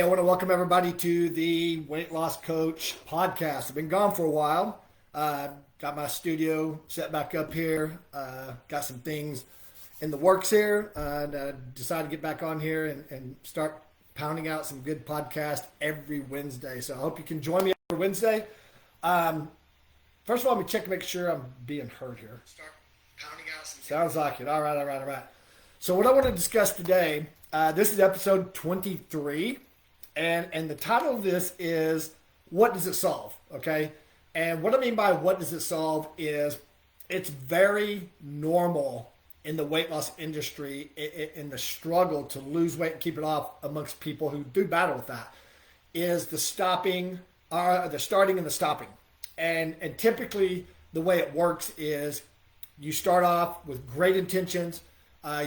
I want to welcome everybody to the Weight Loss Coach podcast. I've been gone for a while. Got my studio set back up here. Got some things in the works here. And decided to get back on here and start pounding out some good podcast every Wednesday. So I hope you can join me every Wednesday. First of all, let me check to make sure I'm being heard here. Start pounding out some. Sounds like it. All right. So what I want to discuss today, this is episode 23. And the title of this is, what does it solve? Okay. And what I mean by what does it solve is it's very normal in the weight loss industry, in the struggle to lose weight and keep it off amongst people who do battle with that, is the starting and the stopping. And typically the way it works is you start off with great intentions.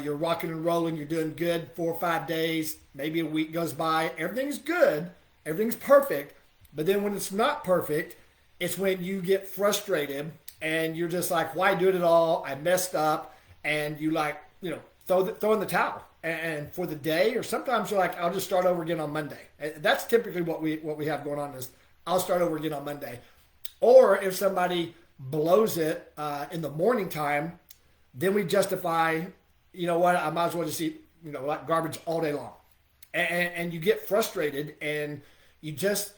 You're rocking and rolling. You're doing good 4 or 5 days. Maybe a week goes by. Everything's good. Everything's perfect. But then when it's not perfect, it's when you get frustrated and you're just like, why do it at all? I messed up. And you throw in the towel. And for the day, or sometimes you're like, I'll just start over again on Monday. That's typically what we have going on is I'll start over again on Monday. Or if somebody blows it in the morning time, then we justify, you know what, I might as well just eat, like garbage all day long. And you get frustrated and you just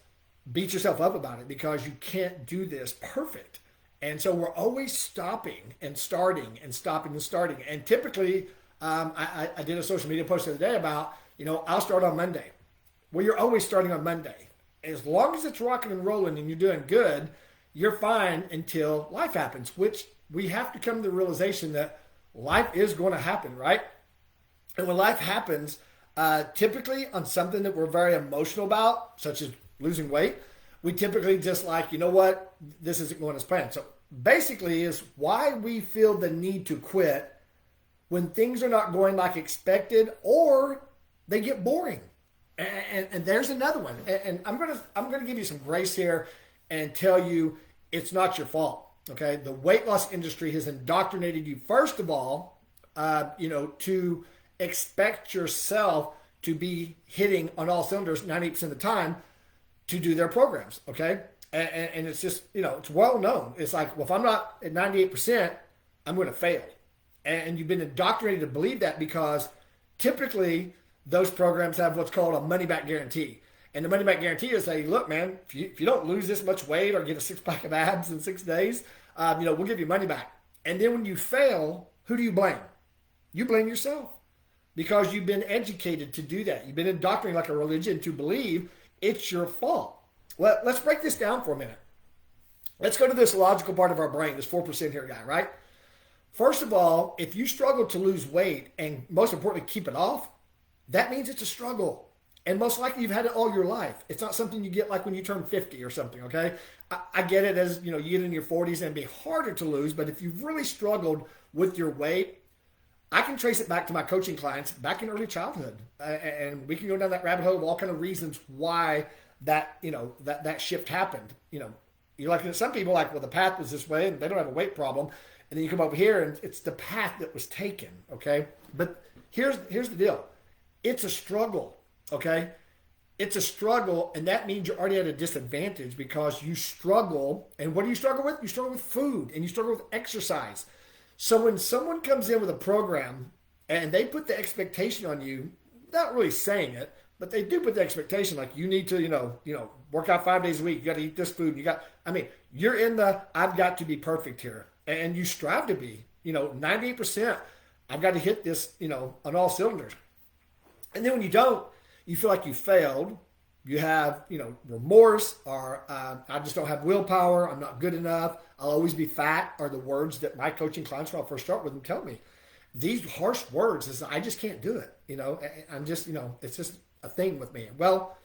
beat yourself up about it because you can't do this perfect. And so we're always stopping and starting and stopping and starting. And typically, I did a social media post the other day about, I'll start on Monday. Well, you're always starting on Monday. As long as it's rocking and rolling and you're doing good, you're fine until life happens, which we have to come to the realization that life is going to happen, right? And when life happens, typically on something that we're very emotional about, such as losing weight, we typically just like, you know what, this isn't going as planned. So basically is why we feel the need to quit when things are not going like expected or they get boring. And there's another one. And I'm gonna give you some grace here and tell you it's not your fault. Okay, the weight loss industry has indoctrinated you, first of all, to expect yourself to be hitting on all cylinders 90% of the time to do their programs. Okay, and it's just, it's well known. It's like, well, if I'm not at 98%, I'm going to fail. And you've been indoctrinated to believe that because typically those programs have what's called a money back guarantee. And the money back guarantee is say, look, man, if you don't lose this much weight or get a 6-pack of abs in 6 days, we'll give you money back. And then when you fail, who do you blame? You blame yourself because you've been educated to do that. You've been indoctrinated like a religion to believe it's your fault. Well, let's break this down for a minute. Let's go to this logical part of our brain, this 4% here guy, right? First of all, if you struggle to lose weight and most importantly, keep it off, that means it's a struggle. And most likely you've had it all your life. It's not something you get like when you turn 50 or something, okay? I get it as, you get in your 40s and it'd be harder to lose, but if you've really struggled with your weight, I can trace it back to my coaching clients back in early childhood. And we can go down that rabbit hole of all kind of reasons why that, that shift happened. You're looking at some people like, well, the path was this way and they don't have a weight problem. And then you come over here and it's the path that was taken, okay? But here's the deal. It's a struggle. Okay, it's a struggle, and that means you're already at a disadvantage because you struggle. And what do you struggle with? You struggle with food, and you struggle with exercise. So when someone comes in with a program and they put the expectation on you, not really saying it, but they do put the expectation like you need to, work out 5 days a week. You got to eat this food. You're in the I've got to be perfect here, and you strive to be. 98%. I've got to hit this, on all cylinders. And then when you don't, you feel like you failed, you have, remorse, or I just don't have willpower, I'm not good enough, I'll always be fat, are the words that my coaching clients, when I first start with them, tell me. These harsh words is I just can't do it. I'm just, it's just a thing with me. Well,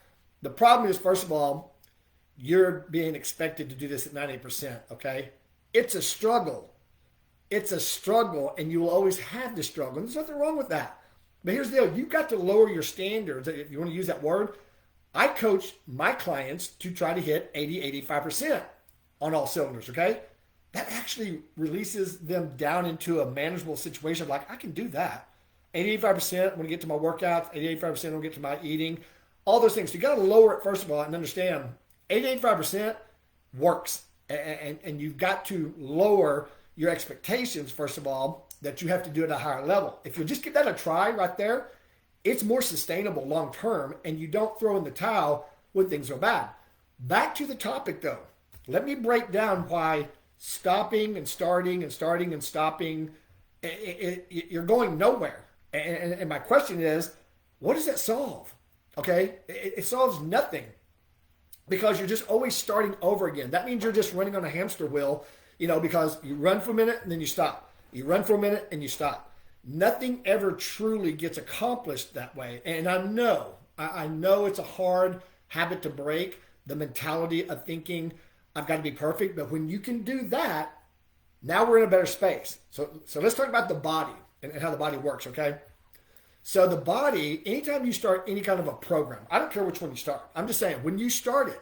the problem is, first of all, you're being expected to do this at 90%, okay? It's a struggle. It's a struggle, and you will always have the struggle. And there's nothing wrong with that. But here's the deal. You've got to lower your standards. If you want to use that word, I coach my clients to try to hit 80, 85% on all cylinders, okay? That actually releases them down into a manageable situation. Like, I can do that. 85%, I'm going to get to my workouts. 85%, I'm going to get to my eating. all those things. So you got to lower it first of all and understand 85% works. And you've got to lower your expectations, first of all, that you have to do it at a higher level. If you just give that a try right there, it's more sustainable long term, and you don't throw in the towel when things go bad. Back to the topic though. Let me break down why stopping and starting and starting and stopping, you're going nowhere. And my question is, what does that solve? Okay, it solves nothing, because you're just always starting over again. That means you're just running on a hamster wheel, because you run for a minute and then you stop. You run for a minute and you stop. Nothing ever truly gets accomplished that way. And I know it's a hard habit to break, the mentality of thinking I've got to be perfect. But when you can do that, now we're in a better space. So let's talk about the body and how the body works, okay? So the body, anytime you start any kind of a program, I don't care which one you start. I'm just saying, when you start it,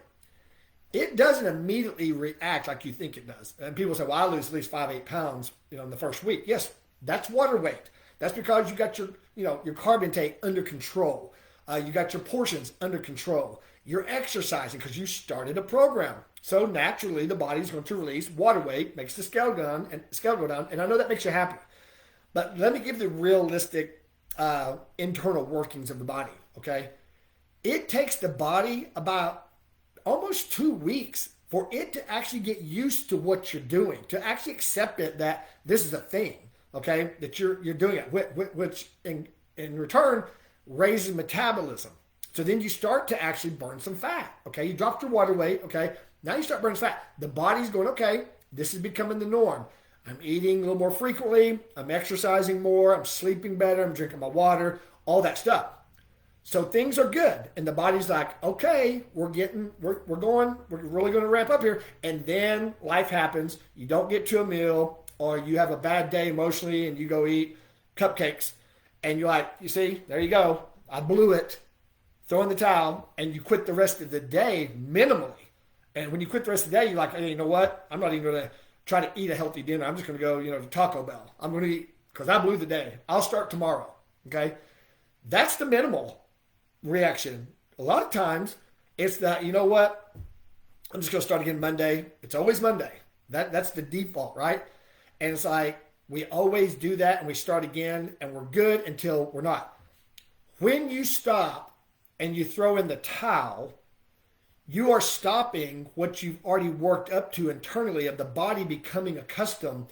it doesn't immediately react like you think it does. And people say, well, I lose at least 5-8 pounds, in the first week. Yes, that's water weight. That's because you got your carb intake under control. You got your portions under control. You're exercising because you started a program. So naturally, the body's going to release water weight, makes the scale go down. And I know that makes you happy. But let me give the realistic internal workings of the body, okay? It takes the body about almost 2 weeks for it to actually get used to what you're doing, to actually accept it that this is a thing, okay, that you're doing it, which in return raises metabolism. So then you start to actually burn some fat, okay? You dropped your water weight, okay? Now you start burning fat. The body's going, okay, this is becoming the norm. I'm eating a little more frequently. I'm exercising more. I'm sleeping better. I'm drinking my water, all that stuff. So things are good. And the body's like, okay, we're really going to ramp up here. And then life happens. You don't get to a meal, or you have a bad day emotionally and you go eat cupcakes. And you're like, you see, there you go. I blew it. Throw in the towel, and you quit the rest of the day minimally. And when you quit the rest of the day, you're like, hey, you know what? I'm not even going to try to eat a healthy dinner. I'm just going to go, to Taco Bell. I'm going to eat because I blew the day. I'll start tomorrow. Okay. That's the minimal reaction. A lot of times it's that, you know what? I'm just going to start again Monday. It's always Monday. That's the default, right? And it's like, we always do that, and we start again, and we're good until we're not. When you stop and you throw in the towel, you are stopping what you've already worked up to internally of the body becoming accustomed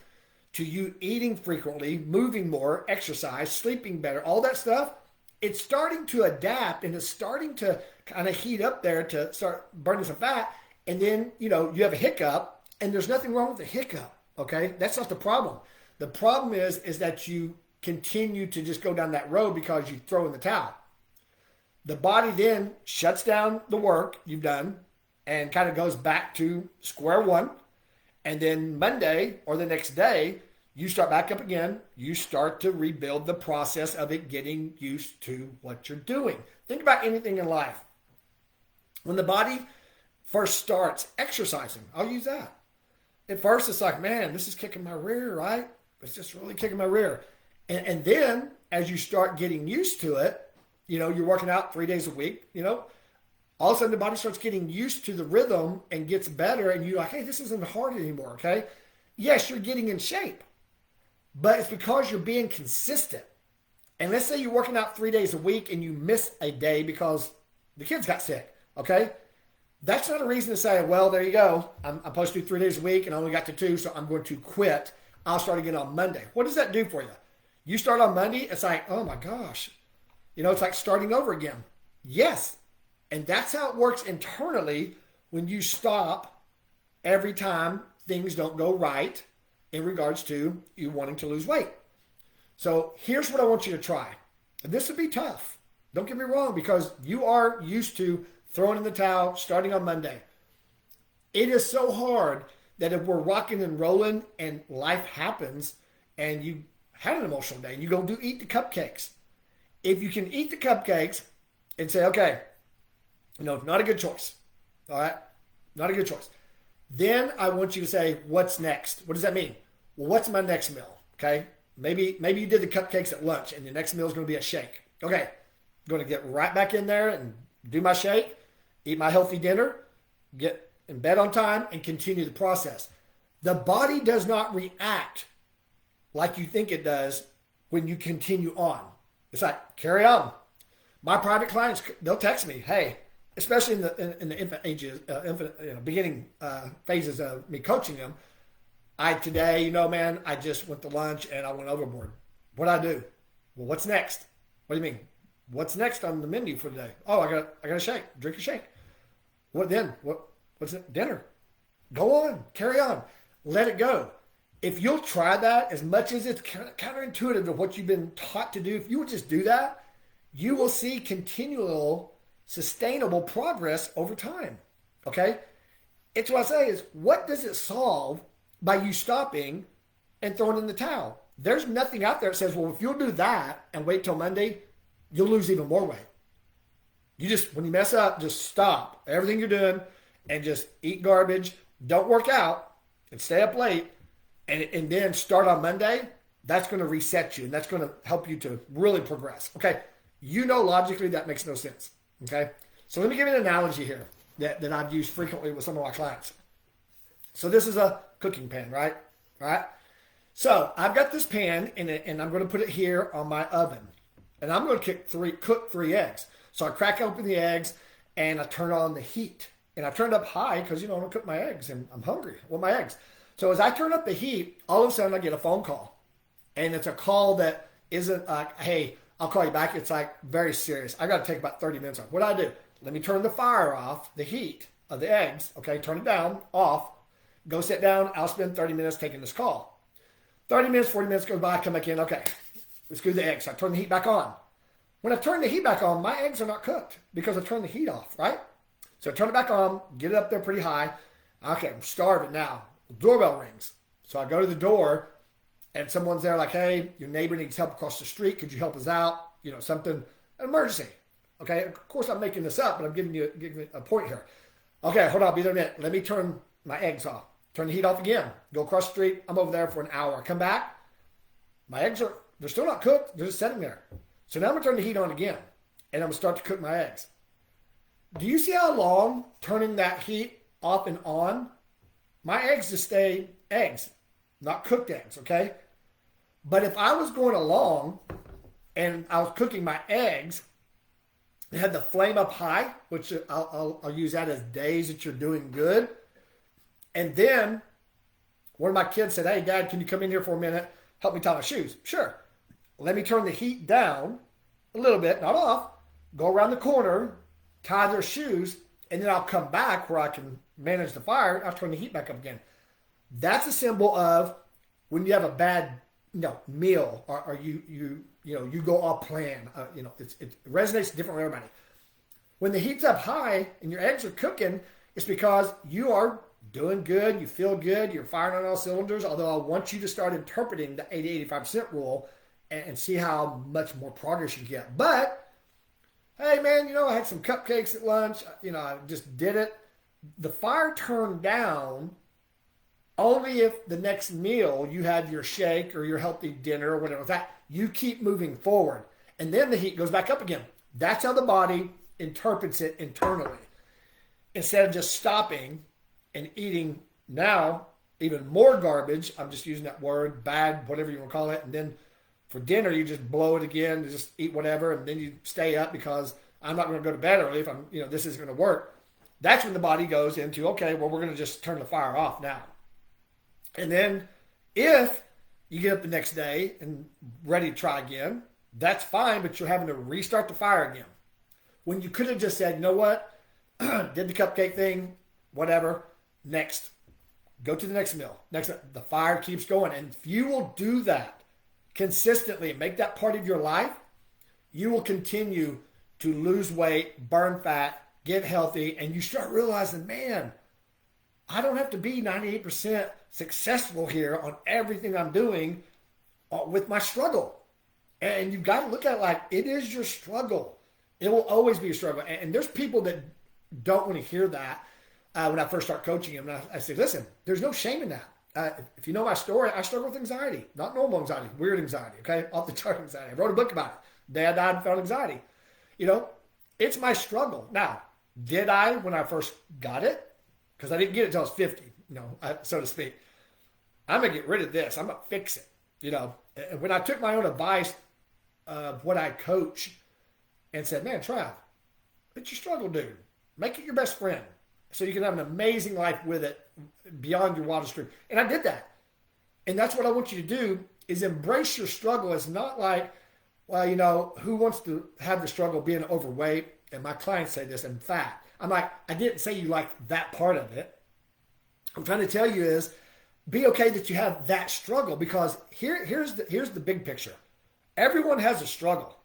to you eating frequently, moving more, exercise, sleeping better, all that stuff. It's starting to adapt, and it's starting to kind of heat up there to start burning some fat. And then, you have a hiccup, and there's nothing wrong with the hiccup, okay? That's not the problem. The problem is that you continue to just go down that road because you throw in the towel. The body then shuts down the work you've done and kind of goes back to square one. And then Monday or the next day, you start back up again. You start to rebuild the process of it getting used to what you're doing. Think about anything in life. When the body first starts exercising, I'll use that. At first, it's like, man, this is kicking my rear, right? It's just really kicking my rear. And then as you start getting used to it, you're working out 3 days a week, all of a sudden the body starts getting used to the rhythm and gets better. And you're like, hey, this isn't hard anymore, okay? Yes, you're getting in shape, but it's because you're being consistent. And let's say you're working out 3 days a week and you miss a day because the kids got sick, okay? That's not a reason to say, well, there you go. I'm supposed to do 3 days a week and I only got to 2, so I'm going to quit. I'll start again on Monday. What does that do for you? You start on Monday, it's like, oh my gosh. It's like starting over again. Yes. And that's how it works internally when you stop every time things don't go right in regards to you wanting to lose weight. So here's what I want you to try. And this would be tough. Don't get me wrong, because you are used to throwing in the towel, starting on Monday. It is so hard that if we're rocking and rolling and life happens and you had an emotional day and you go eat the cupcakes. If you can eat the cupcakes and say, okay, not a good choice. All right? Not a good choice. Then I want you to say, what's next? What does that mean? Well, what's my next meal? Okay? Maybe you did the cupcakes at lunch and the next meal is going to be a shake. Okay. I'm going to get right back in there and do my shake, eat my healthy dinner, get in bed on time, and continue the process. The body does not react like you think it does when you continue on. It's like, carry on. My private clients, they'll text me, hey, especially in the infant ages, beginning phases of me coaching them. Today, man, I just went to lunch and I went overboard. What'd I do? Well, what's next? What do you mean? What's next on the menu for today? Oh, I got a shake. Drink a shake. What then? What's it? Dinner. Go on. Carry on. Let it go. If you'll try that, as much as it's counterintuitive to what you've been taught to do, if you would just do that, you will see continual, sustainable progress over time. Okay? It's what I say is, what does it solve by you stopping and throwing in the towel? There's nothing out there that says, well, if you'll do that and wait till Monday, you'll lose even more weight. You just, when you mess up, just stop everything you're doing and just eat garbage. Don't work out and stay up late and then start on Monday. That's going to reset you and that's going to help you to really progress. Okay. Logically that makes no sense. Okay. So let me give you an analogy here that I've used frequently with some of my clients. So this is a cooking pan, right? All right. So I've got this pan and I'm going to put it here on my oven. And I'm going to cook three eggs. So I crack open the eggs and I turn on the heat. And I turn it up high because, I'm going to cook my eggs and I'm hungry with my eggs. So as I turn up the heat, all of a sudden I get a phone call. And it's a call that isn't like, hey, I'll call you back. It's like very serious. I got to take about 30 minutes off. What do I do? Let me turn the fire off, the heat of the eggs. Okay, turn it down, off. Go sit down. I'll spend 30 minutes taking this call. 30 minutes, 40 minutes goes by. I come back in. Okay, let's do the eggs. So I turn the heat back on. When I turn the heat back on, my eggs are not cooked because I turned the heat off, right? So I turn it back on, get it up there pretty high. Okay, I'm starving now. Doorbell rings. So I go to the door and someone's there like, hey, your neighbor needs help across the street. Could you help us out? Something, an emergency. Okay, of course I'm making this up, but I'm giving you a point here. Okay, hold on, I'll be there in a minute. Let me turn my eggs off. Turn the heat off again. Go across the street. I'm over there for an hour. Come back. My eggs they're still not cooked. They're just sitting there. So now I'm going to turn the heat on again. And I'm going to start to cook my eggs. Do you see how long turning that heat off and on? My eggs just stay eggs, not cooked eggs, okay? But if I was going along and I was cooking my eggs and had the flame up high, which I'll use that as days that you're doing good. And then one of my kids said, hey, Dad, can you come in here for a minute? Help me tie my shoes. Sure. Let me turn the heat down a little bit, not off. Go around the corner, tie their shoes, and then I'll come back where I can manage the fire. I'll turn the heat back up again. That's a symbol of when you have a bad meal or you go off plan. It resonates different with everybody. When the heat's up high and your eggs are cooking, it's because you are doing good, you feel good, you're firing on all cylinders, although I want you to start interpreting the 80-85% rule and see how much more progress you get. But, hey man, I had some cupcakes at lunch, I just did it. The fire turned down only if the next meal you had your shake or your healthy dinner or whatever that you keep moving forward. And then the heat goes back up again. That's how the body interprets it internally. Instead of just stopping and eating now even more garbage, I'm just using that word, bad, whatever you want to call it, and then for dinner you just blow it again, you just eat whatever, and then you stay up because I'm not going to go to bed early if this isn't going to work. That's when the body goes into, okay, well, we're going to just turn the fire off now. And then if you get up the next day and ready to try again, that's fine, but you're having to restart the fire again. When you could have just said, you know what, did the cupcake thing, whatever, next. Go to the next meal. The fire keeps going. And if you will do that consistently and make that part of your life, you will continue to lose weight, burn fat, get healthy, and you start realizing, man, I don't have to be 98% successful here on everything I'm doing with my struggle. And you've got to look at it like it is your struggle. It will always be a struggle. And there's people that don't want to hear that when I first start coaching them. And I say, listen, there's no shame in that. If you know my story, I struggle with anxiety, not normal anxiety, weird anxiety, okay? Off the chart anxiety. I wrote a book about it. Day I died and felt anxiety. It's my struggle. Now, did I when I first got it? Because I didn't get it until I was 50, so to speak. I'm going to get rid of this. I'm going to fix it. And when I took my own advice of what I coach and said, man, Trav, it's your struggle, dude. Make it your best friend so you can have an amazing life with it beyond your wildest dream. And I did that. And that's what I want you to do is embrace your struggle. It's not like, well, who wants to have the struggle being overweight? And my clients say this, and fat. I'm like, I didn't say you like that part of it. I'm trying to tell you is be okay that you have that struggle, because here's the big picture. Everyone has a struggle.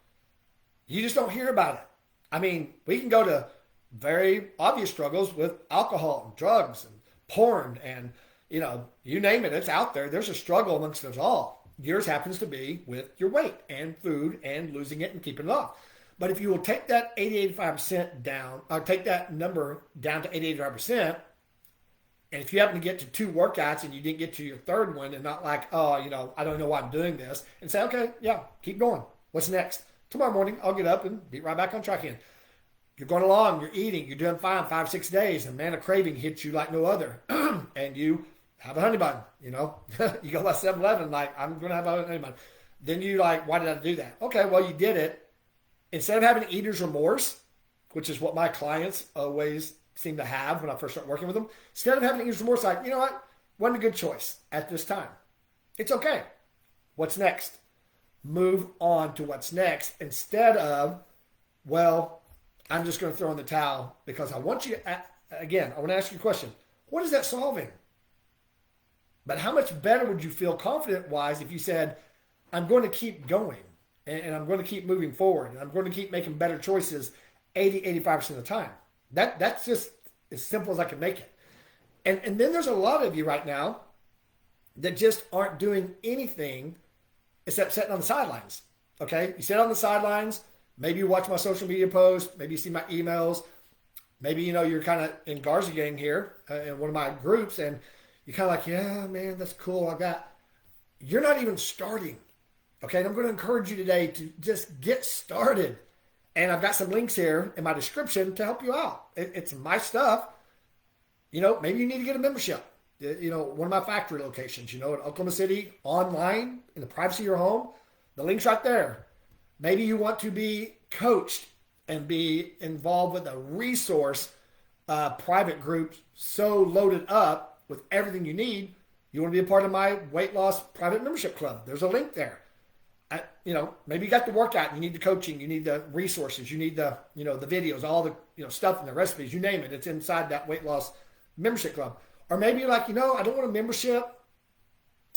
You just don't hear about it. I mean, we can go to very obvious struggles with alcohol and drugs and porn and, you name it, it's out there. There's a struggle amongst us all. Yours happens to be with your weight and food and losing it and keeping it off. But if you will take that 80-85% down, or take that number down to 80-85%, and if you happen to get to 2 workouts and you didn't get to your 3rd one and not like, oh, I don't know why I'm doing this, and say, okay, yeah, keep going. What's next? Tomorrow morning, I'll get up and be right back on track again. You're going along, you're eating, you're doing fine, 5-6 days, and man, a craving hits you like no other. And you have a honey bun, you go by 7-Eleven, like, I'm going to have a honey bun. Then you like, why did I do that? Okay, well, you did it. Instead of having eater's remorse, which is what my clients always seem to have when I first start working with them, instead of having eater's remorse, like, you know what? Wasn't a good choice at this time. It's okay. What's next? Move on to what's next instead of, well, I'm just going to throw in the towel, because I want you to, again, I want to ask you a question. What is that solving? But how much better would you feel confident-wise if you said, I'm going to keep going and I'm going to keep moving forward and I'm going to keep making better choices 80-85% of the time? That's just as simple as I can make it. And then there's a lot of you right now that just aren't doing anything except sitting on the sidelines. Okay? You sit on the sidelines. Maybe you watch my social media posts. Maybe you see my emails. Maybe, you're kind of in Garza Gang here in one of my groups, and you're kind of like, yeah, man, that's cool. You're not even starting. Okay? And I'm going to encourage you today to just get started. And I've got some links here in my description to help you out. It's my stuff. Maybe you need to get a membership. One of my factory locations, in Oklahoma City, online, in the privacy of your home. The link's right there. Maybe you want to be coached and be involved with a resource private group so loaded up with everything you need. You want to be a part of my weight loss private membership club. There's a link there. Maybe you got the workout, you need the coaching, you need the resources, you need the videos, all the, stuff and the recipes, you name it. It's inside that weight loss membership club. Or maybe you're like, I don't want a membership.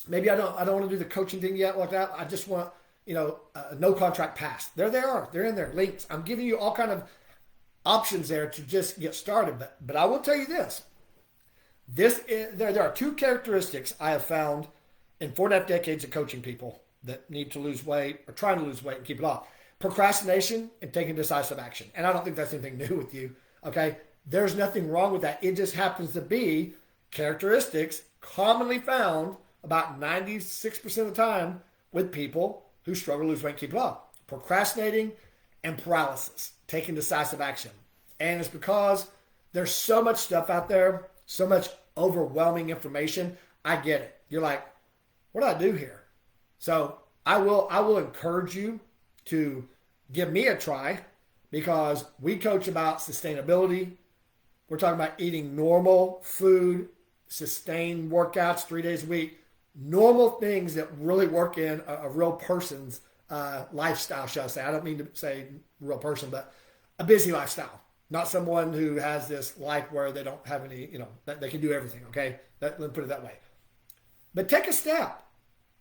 Maybe I don't want to do the coaching thing yet like that. I just want, a no contract pass. There they are. They're in there. Links. I'm giving you all kind of options there to just get started. But I will tell you this. There are 2 characteristics I have found in 4.5 decades of coaching people that need to lose weight or trying to lose weight and keep it off. Procrastination and taking decisive action. And I don't think that's anything new with you. Okay? There's nothing wrong with that. It just happens to be characteristics commonly found about 96% of the time with people who struggle to lose weight and keep it off. Procrastinating and paralysis, taking decisive action. And it's because there's so much stuff out there, so much overwhelming information. I get it. You're like, what do I do here? So I will encourage you to give me a try, because we coach about sustainability. We're talking about eating normal food, sustained workouts 3 days a week, normal things that really work in a real person's lifestyle, shall I say. I don't mean to say real person, but a busy lifestyle. Not someone who has this life where they don't have any, that they can do everything, okay? Let me put it that way. But take a step.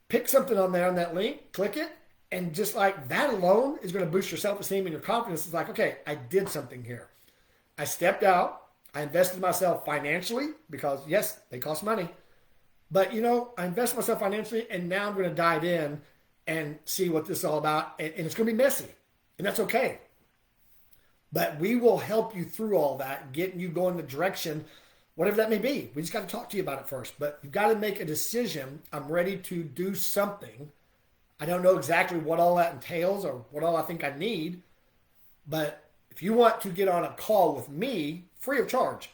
Pick something on there on that link, click it, and just like that alone is going to boost your self-esteem and your confidence. It's like, okay, I did something here. I stepped out. I invested in myself financially because, yes, they cost money. But, I invested myself financially, and now I'm going to dive in and see what this is all about. And it's going to be messy, and that's okay. But we will help you through all that, getting you going the direction, whatever that may be. We just got to talk to you about it first. But you've got to make a decision. I'm ready to do something. I don't know exactly what all that entails or what all I think I need, but If you want to get on a call with me, free of charge,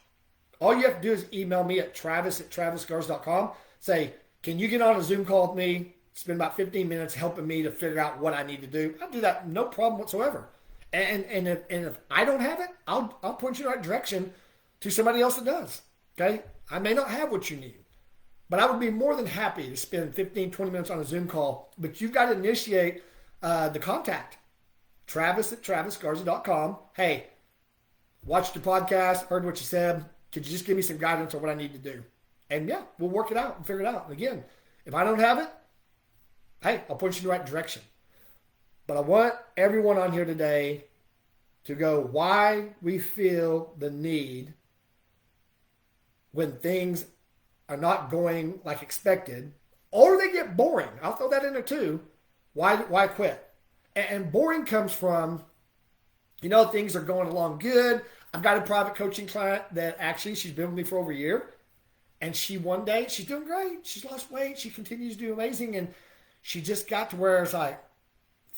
all you have to do is email me at travis@travisgars.com. Say, can you get on a Zoom call with me? Spend about 15 minutes helping me to figure out what I need to do. I'll do that, no problem whatsoever. And if I don't have it, I'll point you in the right direction to somebody else that does. Okay? I may not have what you need, but I would be more than happy to spend 15, 20 minutes on a Zoom call. But you've got to initiate the contact. Travis@travisgarza.com. Hey, watched your podcast, heard what you said. Could you just give me some guidance on what I need to do? And yeah, we'll work it out and figure it out. And again, if I don't have it, hey, I'll point you in the right direction. But I want everyone on here today to go why we feel the need when things are not going like expected or they get boring. I'll throw that in there too. Why quit? And boring comes from, things are going along good. I've got a private coaching client that actually she's been with me for over a year. And one day, she's doing great. She's lost weight. She continues to do amazing. And she just got to where it's like,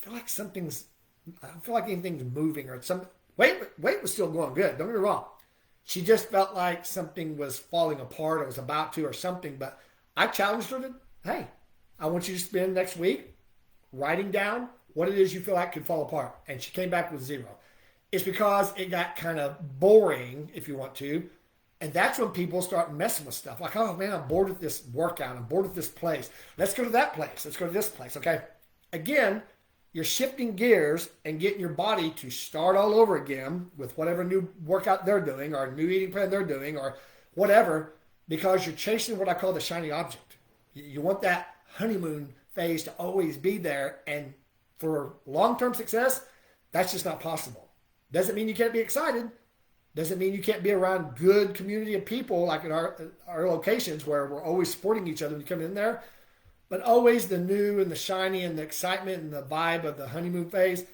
I don't feel like anything's moving or something. Weight was still going good. Don't get me wrong. She just felt like something was falling apart or was about to or something. But I challenged her to, hey, I want you to spend next week writing down what it is you feel like could fall apart. And she came back with 0. It's because it got kind of boring, if you want to. And that's when people start messing with stuff. Like, oh, man, I'm bored with this workout. I'm bored with this place. Let's go to that place. Let's go to this place, okay? Again, you're shifting gears and getting your body to start all over again with whatever new workout they're doing or new eating plan they're doing or whatever, because you're chasing what I call the shiny object. You want that honeymoon phase to always be there. And for long-term success, that's just not possible. Doesn't mean you can't be excited. Doesn't mean you can't be around good community of people like in our locations where we're always supporting each other when you come in there. But always the new and the shiny and the excitement and the vibe of the honeymoon phase.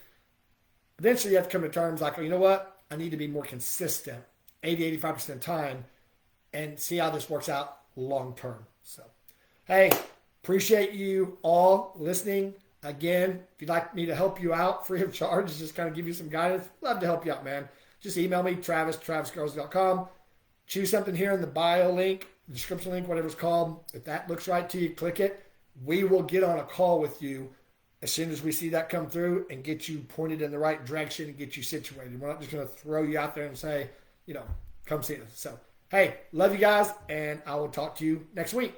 Eventually you have to come to terms like, you know what? I need to be more consistent 80, 85% of the time and see how this works out long term. So, hey, appreciate you all listening. Again, if you'd like me to help you out free of charge, just kind of give you some guidance, love to help you out, man. Just email me, travis@travisgars.com. Choose something here in the bio link, the description link, whatever it's called. If that looks right to you, click it. We will get on a call with you as soon as we see that come through and get you pointed in the right direction and get you situated. We're not just going to throw you out there and say, come see us. So, hey, love you guys, and I will talk to you next week.